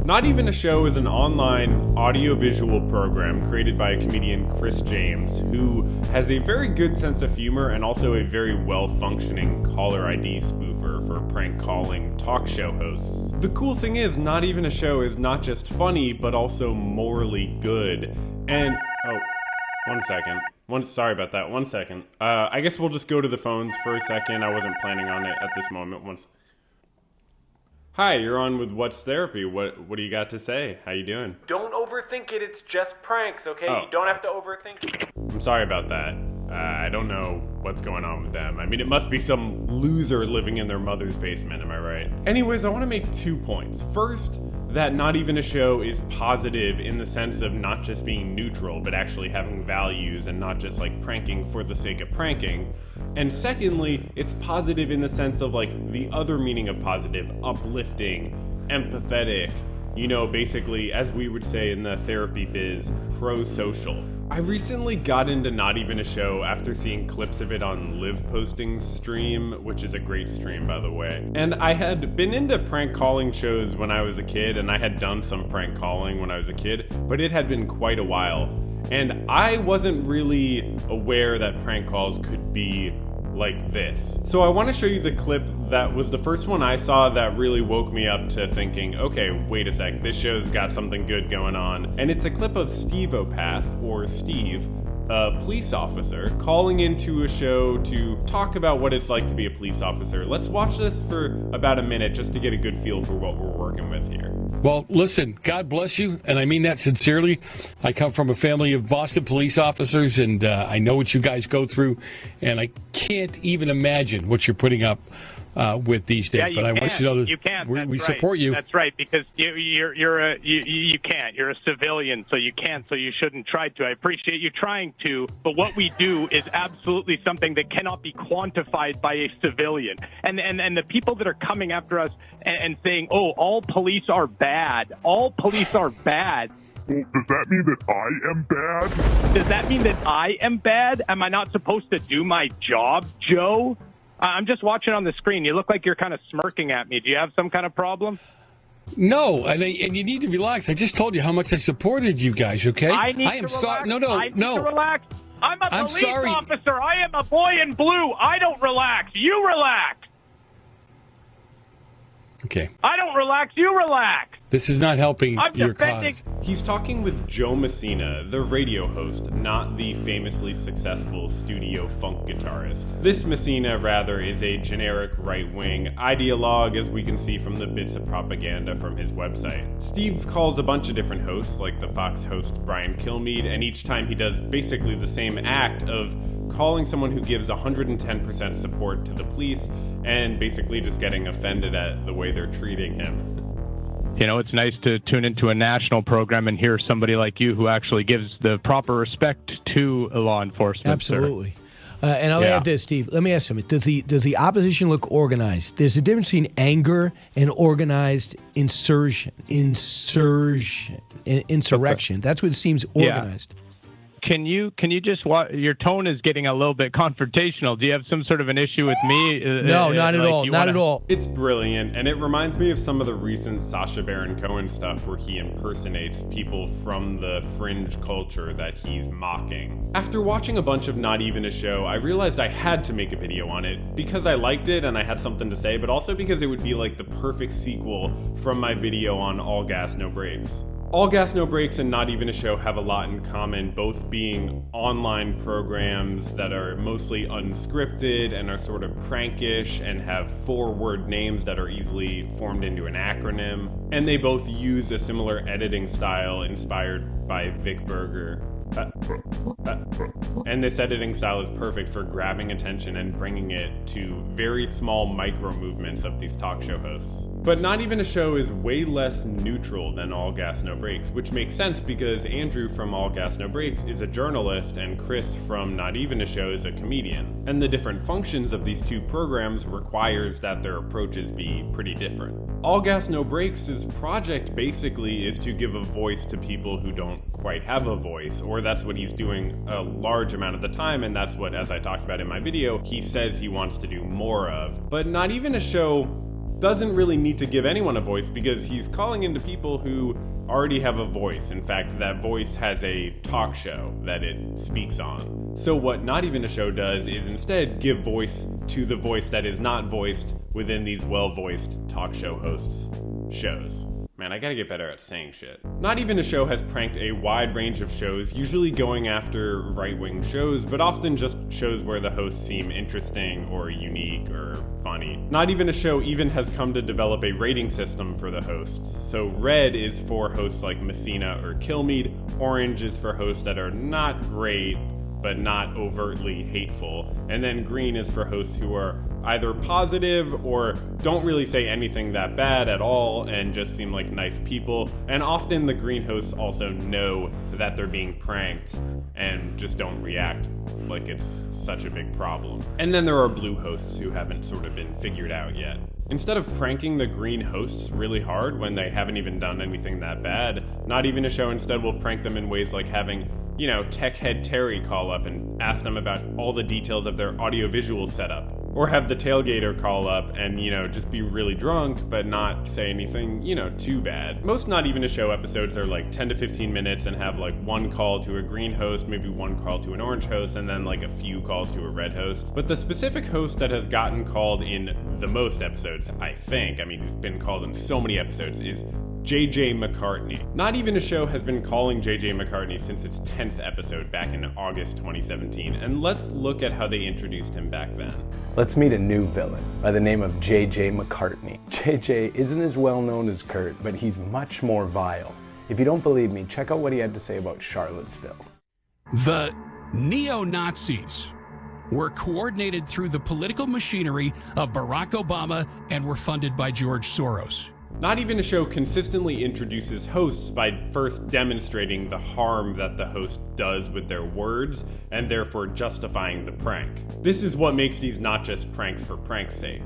Not Even a Show is an online audiovisual program created by a comedian, Chris James, who has a very good sense of humor and also a very well-functioning caller ID spoofer for prank calling talk show hosts. The cool thing is, Not Even a Show is not just funny, but also morally good. And, one second. Sorry about that. 1 second. I guess we'll just go to the phones for a second. I wasn't planning on it at this moment. Hi, you're on with What's Therapy. What do you got to say? How you doing? Don't overthink it. It's just pranks, okay? Oh. You don't have to overthink it. I'm sorry about that. I don't know what's going on with them. I mean, it must be some loser living in their mother's basement, am I right? Anyways, I want to make 2 points. First, that Not Even a Show is positive in the sense of not just being neutral, but actually having values and not just like pranking for the sake of pranking. And secondly, it's positive in the sense of like the other meaning of positive, uplifting, empathetic, basically, as we would say in the therapy biz, pro-social. I recently got into Not Even a Show after seeing clips of it on Live Posting's stream, which is a great stream, by the way. And I had been into prank calling shows when I was a kid, and I had done some prank calling when I was a kid, but it had been quite a while. And I wasn't really aware that prank calls could be like this. So I want to show you the clip that was the first one I saw that really woke me up to thinking, okay, wait a sec, this show's got something good going on. And it's a clip of Steve Opath, or Steve, a police officer, calling into a show to talk about what it's like to be a police officer. Let's watch this for about a minute just to get a good feel for what we're working with here. Well, listen, God bless you, and I mean that sincerely. I come from a family of Boston police officers, and I know what you guys go through, and I can't even imagine what you're putting up with these days. Yeah, but I want you to know that you can't. we support you. That's right, because you can't. You're a civilian, so you can't. So you shouldn't try to. I appreciate you trying to, but what we do is absolutely something that cannot be quantified by a civilian. And the people that are coming after us and saying, "Oh, all police are bad. All police are bad." Well, does that mean that I am bad? Does that mean that I am bad? Am I not supposed to do my job, Joe? I'm just watching on the screen. You look like you're kind of smirking at me. Do you have some kind of problem? No, and you need to relax. I just told you how much I supported you guys, okay? I need to relax. I need to relax. I'm a police officer. I am a boy in blue. I don't relax. You relax. Okay. I don't relax. You relax. This is not helping your cause. He's talking with Joe Messina, the radio host, not the famously successful studio funk guitarist. This Messina, rather, is a generic right-wing ideologue, as we can see from the bits of propaganda from his website. Steve calls a bunch of different hosts, like the Fox host Brian Kilmeade, and each time he does basically the same act of calling someone who gives 110% support to the police and basically just getting offended at the way they're treating him. It's nice to tune into a national program and hear somebody like you who actually gives the proper respect to law enforcement. Absolutely. And I'll add this, Steve. Let me ask something. Does the opposition look organized? There's a difference between anger and organized insurrection. That's what it seems organized. Can you just your tone is getting a little bit confrontational. Do you have some sort of an issue with me? No, not at all. Not at all. It's brilliant, and it reminds me of some of the recent Sacha Baron Cohen stuff where he impersonates people from the fringe culture that he's mocking. After watching a bunch of Not Even a Show, I realized I had to make a video on it because I liked it and I had something to say, but also because it would be like the perfect sequel from my video on All Gas No Brakes. All Gas No Brakes and Not Even a Show have a lot in common, both being online programs that are mostly unscripted and are sort of prankish and have 4-word names that are easily formed into an acronym. And they both use a similar editing style inspired by Vic Berger. And this editing style is perfect for grabbing attention and bringing it to very small micro movements of these talk show hosts. But Not Even a Show is way less neutral than All Gas No Brakes, which makes sense because Andrew from All Gas No Brakes is a journalist and Chris from Not Even a Show is a comedian. And the different functions of these two programs requires that their approaches be pretty different. All Gas No Brakes' project basically is to give a voice to people who don't quite have a voice, or that's what he's doing a large amount of the time, and that's what, as I talked about in my video, he says he wants to do more of. But Not Even a Show doesn't really need to give anyone a voice because he's calling into people who already have a voice. In fact, that voice has a talk show that it speaks on. So what Not Even a Show does is instead give voice to the voice that is not voiced within these well-voiced talk show hosts' shows. Man, I gotta get better at saying shit. Not Even a Show has pranked a wide range of shows, usually going after right-wing shows, but often just shows where the hosts seem interesting or unique or funny. Not Even a Show even has come to develop a rating system for the hosts. So red is for hosts like Messina or Kilmeade, orange is for hosts that are not great, but not overtly hateful, and then green is for hosts who are either positive or don't really say anything that bad at all and just seem like nice people. And often the green hosts also know that they're being pranked and just don't react like it's such a big problem. And then there are blue hosts who haven't sort of been figured out yet. Instead of pranking the green hosts really hard when they haven't even done anything that bad, Not Even a Show instead will prank them in ways like having, tech head Terry call up and ask them about all the details of their audiovisual setup. Or have the tailgater call up and, just be really drunk, but not say anything, too bad. Most Not Even a Show episodes are like 10 to 15 minutes and have like one call to a green host, maybe one call to an orange host, and then like a few calls to a red host. But the specific host that has gotten called in the most episodes, I think, he's been called in so many episodes, is JJ McCartney. Not Even a Show has been calling JJ McCartney since its 10th episode back in August 2017, and let's look at how they introduced him back then. Let's meet a new villain by the name of JJ McCartney. JJ isn't as well known as Kurt, but he's much more vile. If you don't believe me, check out what he had to say about Charlottesville. The neo-Nazis were coordinated through the political machinery of Barack Obama and were funded by George Soros. Not Even a Show consistently introduces hosts by first demonstrating the harm that the host does with their words, and therefore justifying the prank. This is what makes these not just pranks for prank's sake.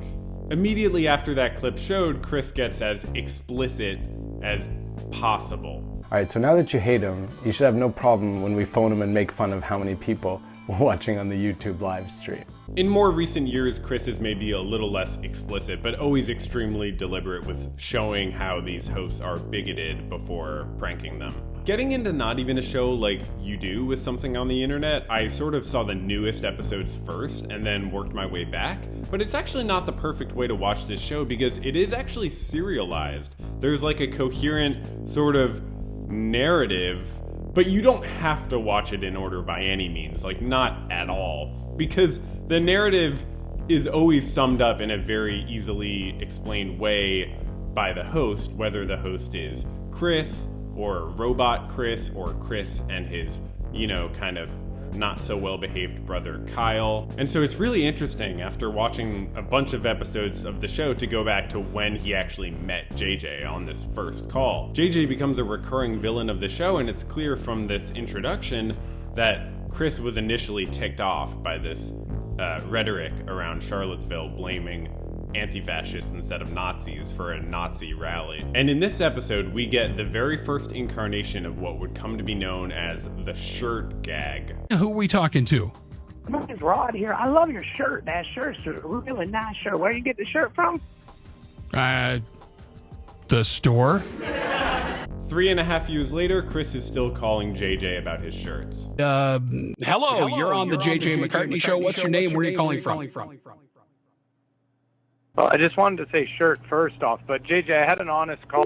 Immediately after that clip showed, Chris gets as explicit as possible. Alright, so now that you hate him, you should have no problem when we phone him and make fun of how many people were watching on the YouTube live stream. In more recent years, Chris is maybe a little less explicit, but always extremely deliberate with showing how these hosts are bigoted before pranking them. Getting into Not Even a Show like you do with something on the internet, I sort of saw the newest episodes first and then worked my way back, but it's actually not the perfect way to watch this show because it is actually serialized. There's like a coherent sort of narrative, but you don't have to watch it in order by any means, like not at all, because the narrative is always summed up in a very easily explained way by the host, whether the host is Chris or Robot Chris or Chris and his, kind of not so well behaved brother Kyle. And so it's really interesting after watching a bunch of episodes of the show to go back to when he actually met JJ on this first call. JJ becomes a recurring villain of the show, and it's clear from this introduction that Chris was initially ticked off by this rhetoric around Charlottesville, blaming anti-fascists instead of Nazis for a Nazi rally. And in this episode, we get the very first incarnation of what would come to be known as the shirt gag. Who are we talking to? My name's Rod here. I love your shirt. That shirt's a really nice shirt. Where you get the shirt from? The store. 3.5 years later, Chris is still calling JJ about his shirts. Hello, you're on the JJ McCartney show. What's your name? Where are you calling from? Well, I just wanted to say shirt first off, but JJ, I had an honest call.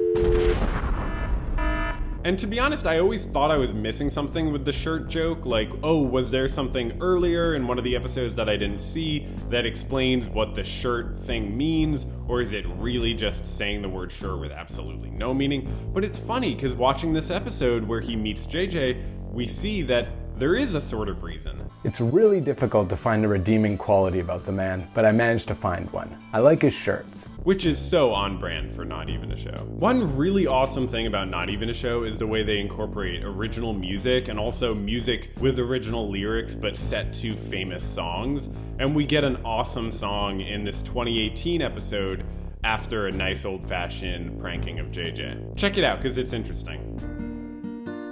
And to be honest, I always thought I was missing something with the shirt joke, like, oh, was there something earlier in one of the episodes that I didn't see that explains what the shirt thing means, or is it really just saying the word shirt with absolutely no meaning? But it's funny, because watching this episode where he meets JJ, we see that there is a sort of reason. It's really difficult to find a redeeming quality about the man, but I managed to find one. I like his shirts. Which is so on brand for Not Even a Show. One really awesome thing about Not Even a Show is the way they incorporate original music and also music with original lyrics but set to famous songs. And we get an awesome song in this 2018 episode after a nice old-fashioned pranking of JJ. Check it out, because it's interesting.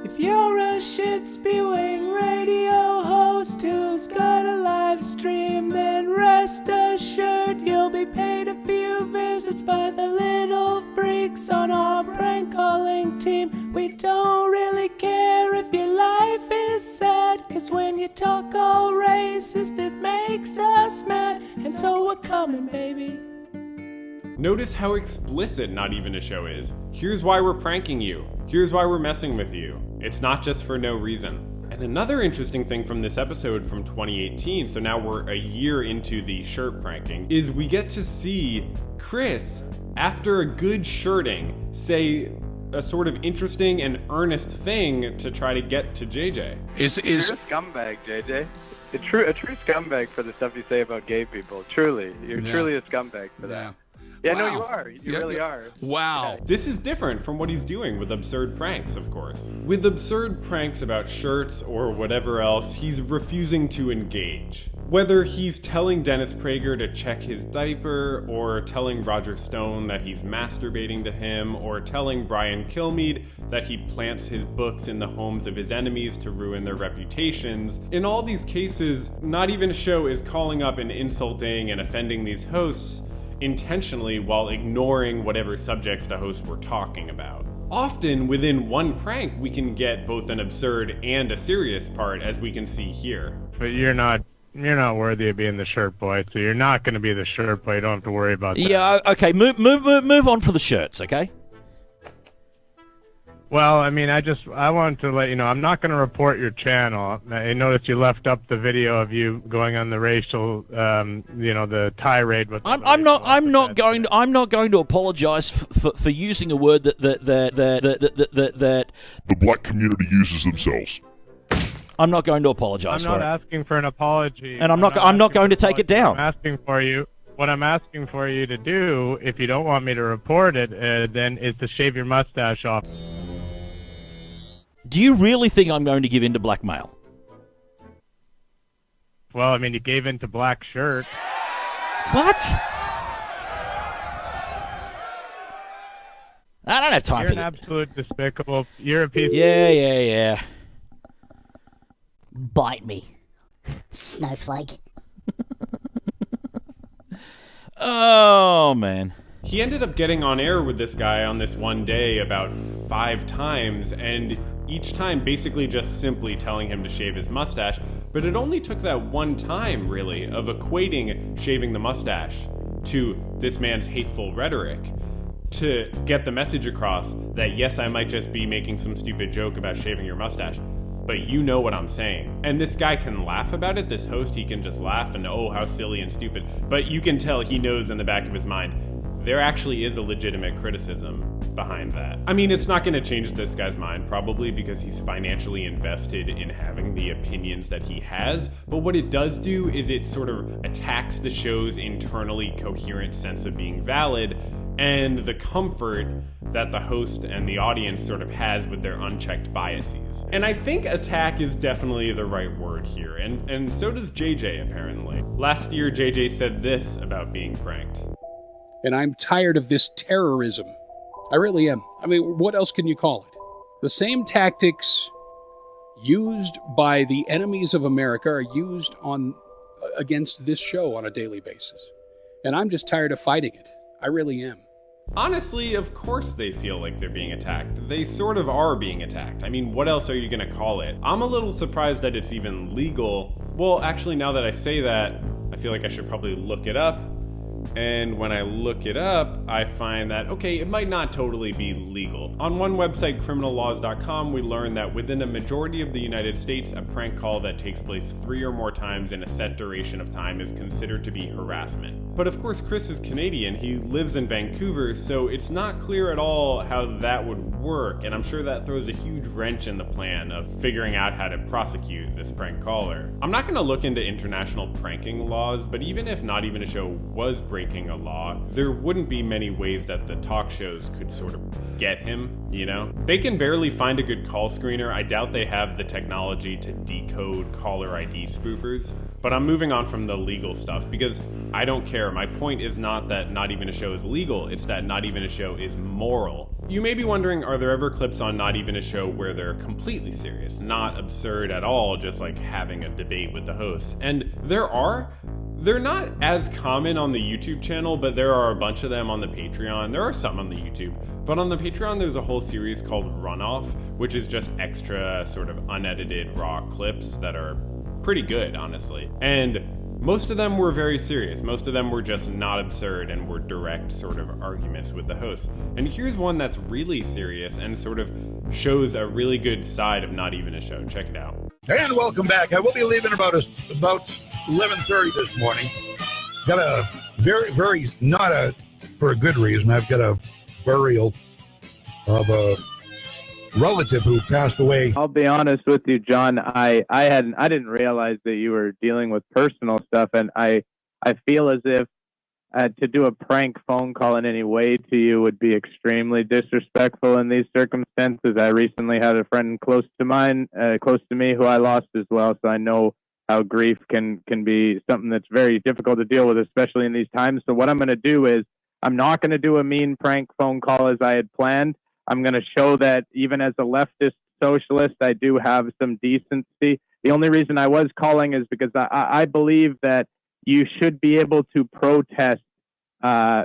If you're a shit-spewing radio host who's got a live stream, then rest assured you'll be paid a few visits losers, but the little freaks on our prank calling team. We don't really care if your life is sad, 'cause when you talk all racist, it makes us mad. And so we're coming, baby. Notice how explicit Not Even a Show is. Here's why we're pranking you. Here's why we're messing with you. It's not just for no reason. And another interesting thing from this episode from 2018, so now we're a year into the shirt pranking, is we get to see Chris, after a good shirting, say a sort of interesting and earnest thing to try to get to JJ. You're a scumbag, JJ. A true scumbag for the stuff you say about gay people. Truly. You're truly a scumbag for that. Yeah, wow. No, you are. You really are. Wow. Yeah. This is different from what he's doing with absurd pranks, of course. With absurd pranks about shirts or whatever else, he's refusing to engage. Whether he's telling Dennis Prager to check his diaper, or telling Roger Stone that he's masturbating to him, or telling Brian Kilmeade that he plants his books in the homes of his enemies to ruin their reputations, in all these cases, Not Even a Show is calling up and insulting and offending these hosts intentionally while ignoring whatever subjects the hosts were talking about. Often within one prank we can get both an absurd and a serious part, as we can see here. But you're not worthy of being the shirt boy, so you're not going to be the shirt boy. You don't have to worry about that. Yeah, okay, move on for the shirts, okay? Well, I mean, I wanted to let you know, I'm not going to report your channel. I noticed you left up the video of you going on the racial, the tirade with. I'm not going to apologize for using a word that the black community uses themselves. I'm not going to apologize for it. I'm not asking for an apology, and I'm not going to take it down. What I'm asking for you to do, if you don't want me to report it, then is to shave your mustache off. Do you really think I'm going to give in to blackmail? Well, I mean, you gave in to black shirt. What? I don't have time for that. You're an absolute despicable. You're a piece. Yeah. Bite me, snowflake. Oh, man. He ended up getting on air with this guy on this one day about 5 times, and each time basically just simply telling him to shave his mustache, but it only took that one time, really, of equating shaving the mustache to this man's hateful rhetoric to get the message across that, yes, I might just be making some stupid joke about shaving your mustache, but you know what I'm saying. And this guy can laugh about it, this host, he can just laugh and, oh, how silly and stupid, but you can tell he knows in the back of his mind, there actually is a legitimate criticism behind that. I mean, it's not going to change this guy's mind, probably, because he's financially invested in having the opinions that he has, but what it does do is it sort of attacks the show's internally coherent sense of being valid and the comfort that the host and the audience sort of has with their unchecked biases. And I think attack is definitely the right word here, and so does JJ, apparently. Last year, JJ said this about being pranked. And I'm tired of this terrorism. I really am. I mean, what else can you call it? The same tactics used by the enemies of America are used against this show on a daily basis. And I'm just tired of fighting it. I really am. Honestly, of course they feel like they're being attacked. They sort of are being attacked. I mean, what else are you gonna call it? I'm a little surprised that it's even legal. Well, actually, now that I say that, I feel like I should probably look it up. And when I look it up, I find that, okay, it might not totally be legal. On one website, criminallaws.com, we learn that within a majority of the United States, a prank call that takes place 3 or more times in a set duration of time is considered to be harassment. But of course, Chris is Canadian. He lives in Vancouver, so it's not clear at all how that would work, and I'm sure that throws a huge wrench in the plan of figuring out how to prosecute this prank caller. I'm not going to look into international pranking laws, but even if Not Even a Show was breaking a law, there wouldn't be many ways that the talk shows could sort of get him, you know? They can barely find a good call screener. I doubt they have the technology to decode caller ID spoofers. But I'm moving on from the legal stuff because I don't care. My point is not that Not Even a Show is legal, it's that Not Even a Show is moral. You may be wondering, are there ever clips on Not Even a Show where they're completely serious, not absurd at all, just like having a debate with the host? And there are, They're not as common on the YouTube channel, but there are a bunch of them on the Patreon. There are some on the YouTube, but on the Patreon there's a whole series called Runoff, which is just extra sort of unedited raw clips that are pretty good, honestly. And most of them were very serious. Most of them were just not absurd and were direct sort of arguments with the host. And here's one that's really serious and sort of shows a really good side of Not Even a Show. Check it out. And welcome back. I will be leaving about 11:30 this morning. Got a very for a good reason. I've got a burial of a relative who passed away. I'll be honest with you, John. I didn't realize that you were dealing with personal stuff, and I feel as if to do a prank phone call in any way to you would be extremely disrespectful in these circumstances. I recently had a friend close to me who I lost as well, so I know how grief can be something that's very difficult to deal with, especially in these times. So what I'm going to do is I'm not going to do a mean prank phone call as I had planned. I'm going to show that even as a leftist socialist, I do have some decency. The only reason I was calling is because I believe that you should be able to protest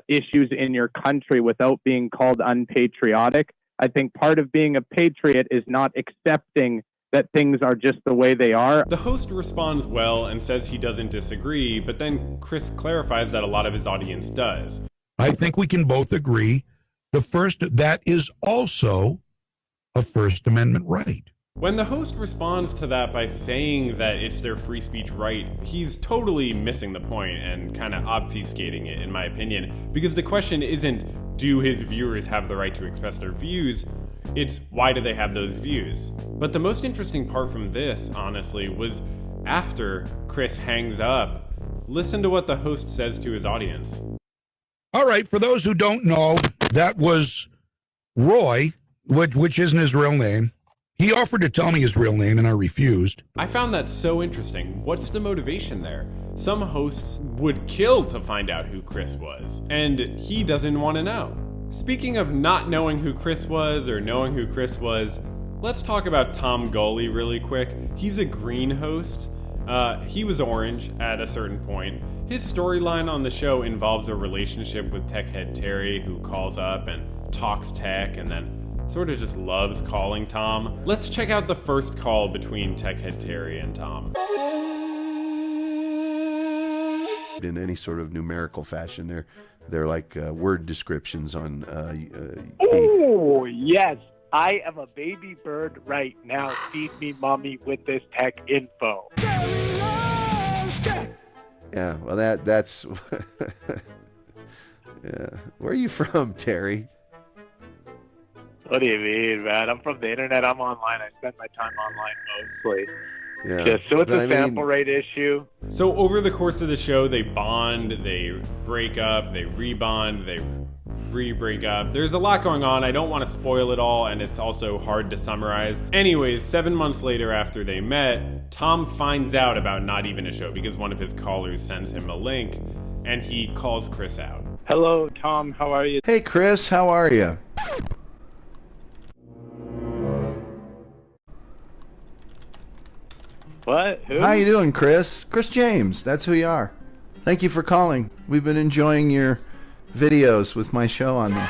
issues in your country without being called unpatriotic. I think part of being a patriot is not accepting that things are just the way they are. The host responds well and says he doesn't disagree, but then Chris clarifies that a lot of his audience does. I think we can both agree that is also a First Amendment right. When the host responds to that by saying that it's their free speech right, he's totally missing the point and kind of obfuscating it, in my opinion, because the question isn't, do his viewers have the right to express their views? It's, why do they have those views? But the most interesting part from this, honestly, was after Chris hangs up, listen to what the host says to his audience. All right, for those who don't know, that was Roy, which isn't his real name. He offered to tell me his real name, and I refused. I found that so interesting. What's the motivation there? Some hosts would kill to find out who Chris was, and he doesn't want to know. Speaking of not knowing who Chris was or knowing who Chris was, let's talk about Tom Gully really quick. He's a green host. He was orange at a certain point. His storyline on the show involves a relationship with tech head Terry, who calls up and talks tech and then sort of just loves calling Tom. Let's check out the first call between tech head Terry and Tom. In any sort of numerical fashion, they're like word descriptions on. Oh yes, I am a baby bird right now. Feed me, mommy, with this tech info. Yeah, well that's. Yeah, where are you from, Terry? What do you mean, man? I'm from the internet. I'm online. I spend my time online mostly. Yeah. So it's a sample rate issue. So over the course of the show, they bond, they break up, they rebond, they re-break up. There's a lot going on. I don't want to spoil it all, and it's also hard to summarize. Anyways, 7 months later after they met, Tom finds out about Not Even a Show because one of his callers sends him a link, and he calls Chris out. Hello, Tom. How are you? Hey, Chris. How are you? What? Who? How you doing, Chris? Chris James. That's who you are. Thank you for calling. We've been enjoying your videos with my show on them.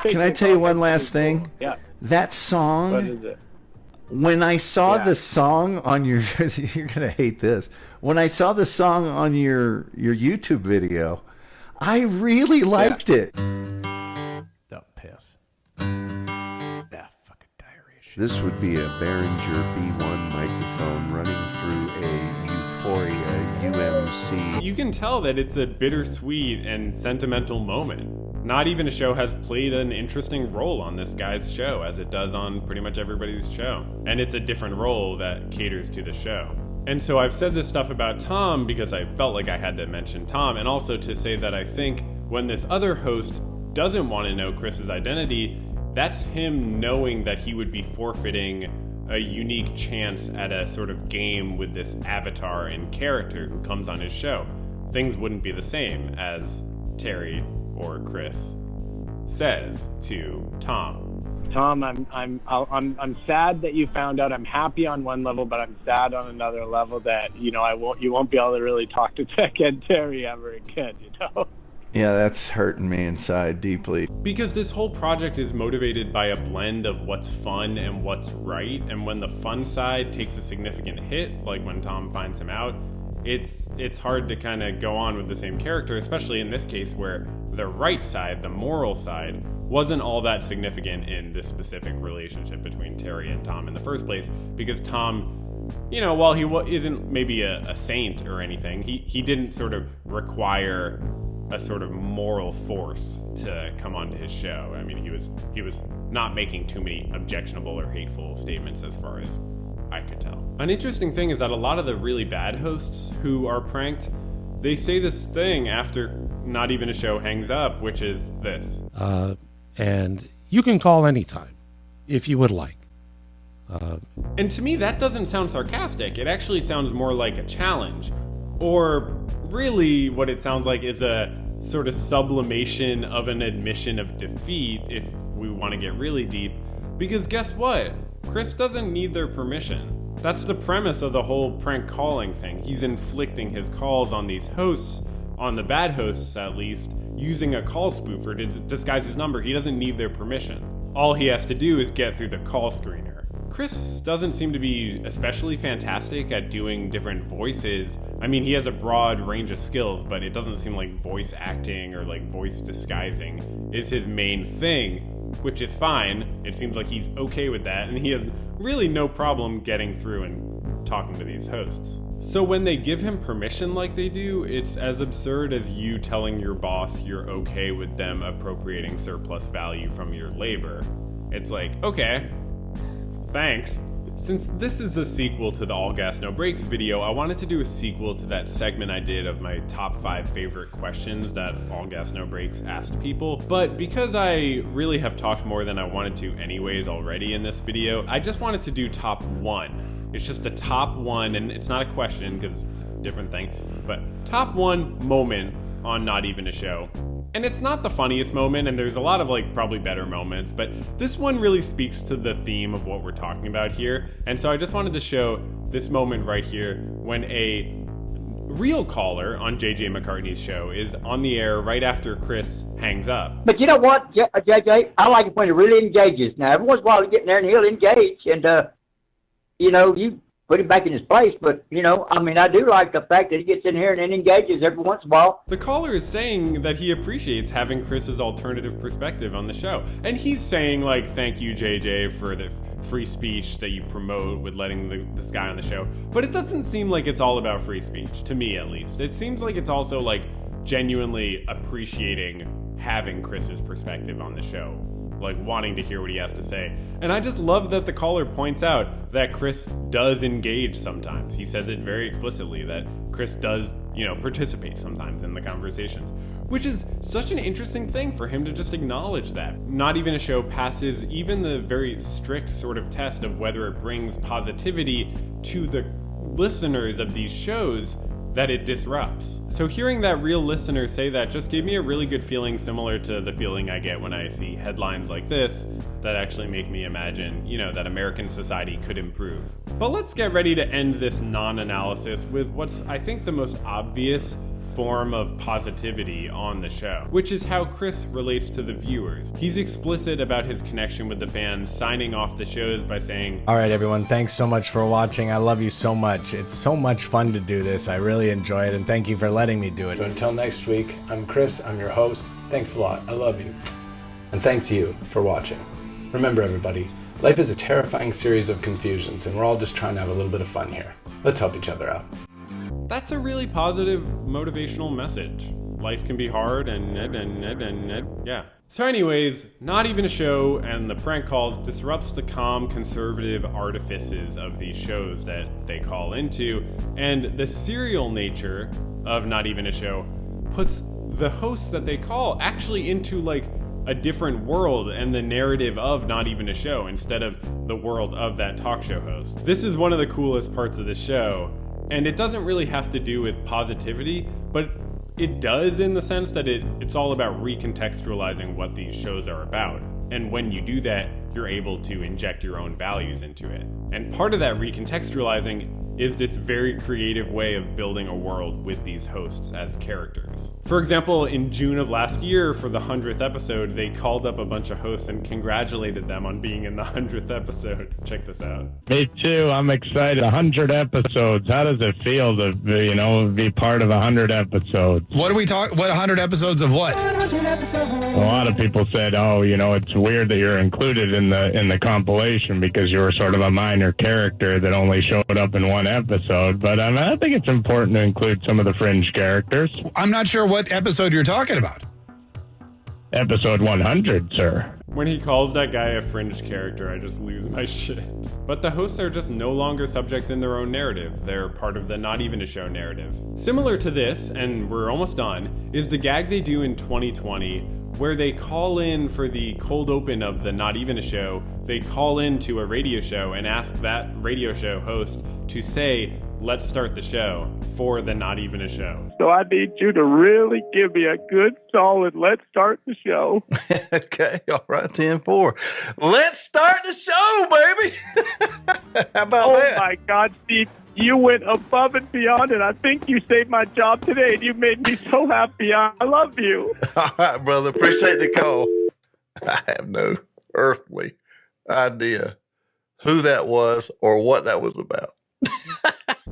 Can I tell you one last thing? Yeah. That song. What is it? When I saw the song on your, you're gonna hate this. When I saw the song on your YouTube video, I really liked it. Don't piss. This would be a Behringer B1 microphone running through a Euphoria UMC. You can tell that it's a bittersweet and sentimental moment. Not Even a Show has played an interesting role on this guy's show, as it does on pretty much everybody's show. And it's a different role that caters to the show. And so I've said this stuff about Tom because I felt like I had to mention Tom, and also to say that I think when this other host doesn't want to know Chris's identity, that's him knowing that he would be forfeiting a unique chance at a sort of game with this avatar and character who comes on his show. Things wouldn't be the same, as Terry or Chris says to Tom. Tom, I'm sad that you found out. I'm happy on one level, but I'm sad on another level that you won't be able to really talk to Tech and Terry ever again. Yeah, that's hurting me inside deeply. Because this whole project is motivated by a blend of what's fun and what's right, and when the fun side takes a significant hit, like when Tom finds him out, it's hard to kind of go on with the same character, especially in this case where the right side, the moral side, wasn't all that significant in this specific relationship between Terry and Tom in the first place, because Tom, while he isn't maybe a saint or anything, he didn't sort of require a sort of moral force to come onto his show. I mean, he was not making too many objectionable or hateful statements as far as I could tell. An interesting thing is that a lot of the really bad hosts who are pranked, they say this thing after Not Even a Show hangs up, which is this. And you can call anytime if you would like. And to me, that doesn't sound sarcastic. It actually sounds more like a challenge. Or really what it sounds like is a sort of sublimation of an admission of defeat, if we want to get really deep. Because guess what? Chris doesn't need their permission. That's the premise of the whole prank calling thing. He's inflicting his calls on these hosts, on the bad hosts at least, using a call spoofer to disguise his number. He doesn't need their permission. All he has to do is get through the call screener. Chris doesn't seem to be especially fantastic at doing different voices. I mean, he has a broad range of skills, but it doesn't seem like voice acting or like voice disguising is his main thing, which is fine. It seems like he's okay with that, and he has really no problem getting through and talking to these hosts. So when they give him permission like they do, it's as absurd as you telling your boss you're okay with them appropriating surplus value from your labor. It's like, okay, thanks. Since this is a sequel to the All Gas No Breaks video, I wanted to do a sequel to that segment I did of my top 5 favorite questions that All Gas No Breaks asked people. But because I really have talked more than I wanted to anyways already in this video, I just wanted to do top 1. It's just a top 1, and it's not a question because it's a different thing, but top 1 moment on Not Even a Show. And it's not the funniest moment, and there's a lot of probably better moments, but this one really speaks to the theme of what we're talking about here. And so I just wanted to show this moment right here when a real caller on JJ McCartney's show is on the air right after Chris hangs up. But you know what, JJ? I like it when he really engages. Now, every once in a while he'll get in there and he'll engage, and, you put him back in his place, but, I do like the fact that he gets in here and then engages every once in a while. The caller is saying that he appreciates having Chris's alternative perspective on the show. And he's saying, thank you, JJ, for the free speech that you promote with letting this guy on the show. But it doesn't seem like it's all about free speech, to me at least. It seems like it's also, genuinely appreciating having Chris's perspective on the show. Wanting to hear what he has to say. And I just love that the caller points out that Chris does engage sometimes. He says it very explicitly that Chris does, participate sometimes in the conversations, which is such an interesting thing for him to just acknowledge that. Not Even a Show passes even the very strict sort of test of whether it brings positivity to the listeners of these shows that it disrupts. So hearing that real listener say that just gave me a really good feeling, similar to the feeling I get when I see headlines like this that actually make me imagine, that American society could improve. But let's get ready to end this non-analysis with what's, I think, the most obvious form of positivity on the show, which is how Chris relates to the viewers. He's explicit about his connection with the fans, signing off the shows by saying, "All right, everyone, thanks so much for watching. I love you so much. It's so much fun to do this. I really enjoy it, and thank you for letting me do it." So until next week, I'm Chris. I'm your host. Thanks a lot. I love you. And thanks you for watching. Remember, everybody, life is a terrifying series of confusions, and we're all just trying to have a little bit of fun here. Let's help each other out. That's a really positive, motivational message. Life can be hard and yeah. So anyways, Not Even a Show and the prank calls disrupts the calm, conservative artifices of these shows that they call into, and the serial nature of Not Even a Show puts the hosts that they call actually into a different world and the narrative of Not Even a Show instead of the world of that talk show host. This is one of the coolest parts of the show. And it doesn't really have to do with positivity, but it does in the sense that it's all about recontextualizing what these shows are about. And when you do that, you're able to inject your own values into it. And part of that recontextualizing is this very creative way of building a world with these hosts as characters. For example, in June of last year, for the 100th episode, they called up a bunch of hosts and congratulated them on being in the 100th episode. Check this out. Me too. I'm excited. 100 episodes. How does it feel to, be part of 100 episodes? What are we talking? What 100 episodes of what? 100 episodes. A lot of people said, "Oh, it's weird that you're included in the compilation because you were sort of a minor character that only showed up in one episode." But I think it's important to include some of the fringe characters. I'm not sure what episode you're talking about. Episode 100, sir. When he calls that guy a fringe character, I just lose my shit. But the hosts are just no longer subjects in their own narrative. They're part of the Not Even a Show narrative. Similar to this, and we're almost done, is the gag they do in 2020 where they call in for the cold open of the Not Even a Show. They call in to a radio show and ask that radio show host to say, "Let's start the show," for the Not Even a Show. So I need you to really give me a good solid "let's start the show." Okay, all right, 10-4. Let's start the show, baby. How about that? Oh my God, Steve, you went above and beyond, and I think you saved my job today, and you made me so happy. I love you. All right, brother, appreciate the call. I have no earthly idea who that was or what that was about.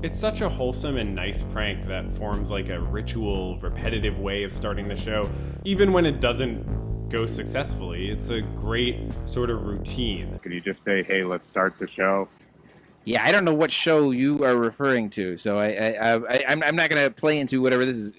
It's such a wholesome and nice prank that forms like a ritual, repetitive way of starting the show. Even when it doesn't go successfully, it's a great sort of routine. Could you just say, "Hey, let's start the show"? Yeah, I don't know what show you are referring to, so I'm not going to play into whatever this is.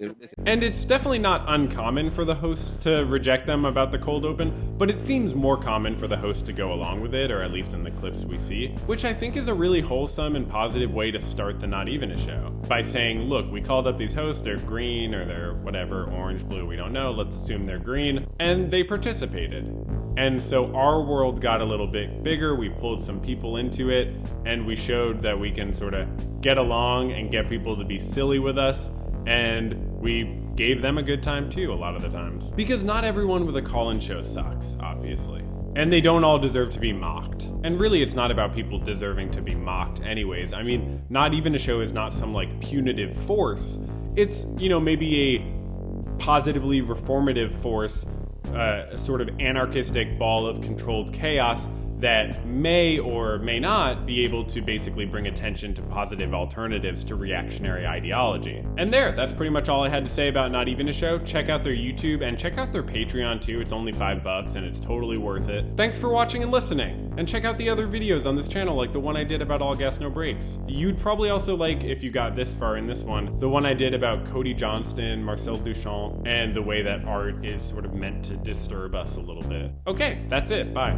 And it's definitely not uncommon for the hosts to reject them about the cold open, but it seems more common for the host to go along with it, or at least in the clips we see, which I think is a really wholesome and positive way to start the Not Even a Show. By saying, look, we called up these hosts, they're green, or they're whatever, orange, blue, we don't know, let's assume they're green, and they participated. And so our world got a little bit bigger, we pulled some people into it, and we showed that we can sort of get along and get people to be silly with us, and we gave them a good time too a lot of the times. Because not everyone with a call-in show sucks, obviously. And they don't all deserve to be mocked. And really, it's not about people deserving to be mocked anyways. I mean, Not Even a Show is not some like punitive force. It's, maybe a positively reformative force, a sort of anarchistic ball of controlled chaos that may or may not be able to basically bring attention to positive alternatives to reactionary ideology. And that's pretty much all I had to say about Not Even a Show. Check out their YouTube and check out their Patreon too. It's only $5 and it's totally worth it. Thanks for watching and listening. And check out the other videos on this channel, like the one I did about All Gas No Brakes. You'd probably also like, if you got this far in this one, the one I did about Cody Johnston, Marcel Duchamp, and the way that art is sort of meant to disturb us a little bit. Okay, that's it. Bye.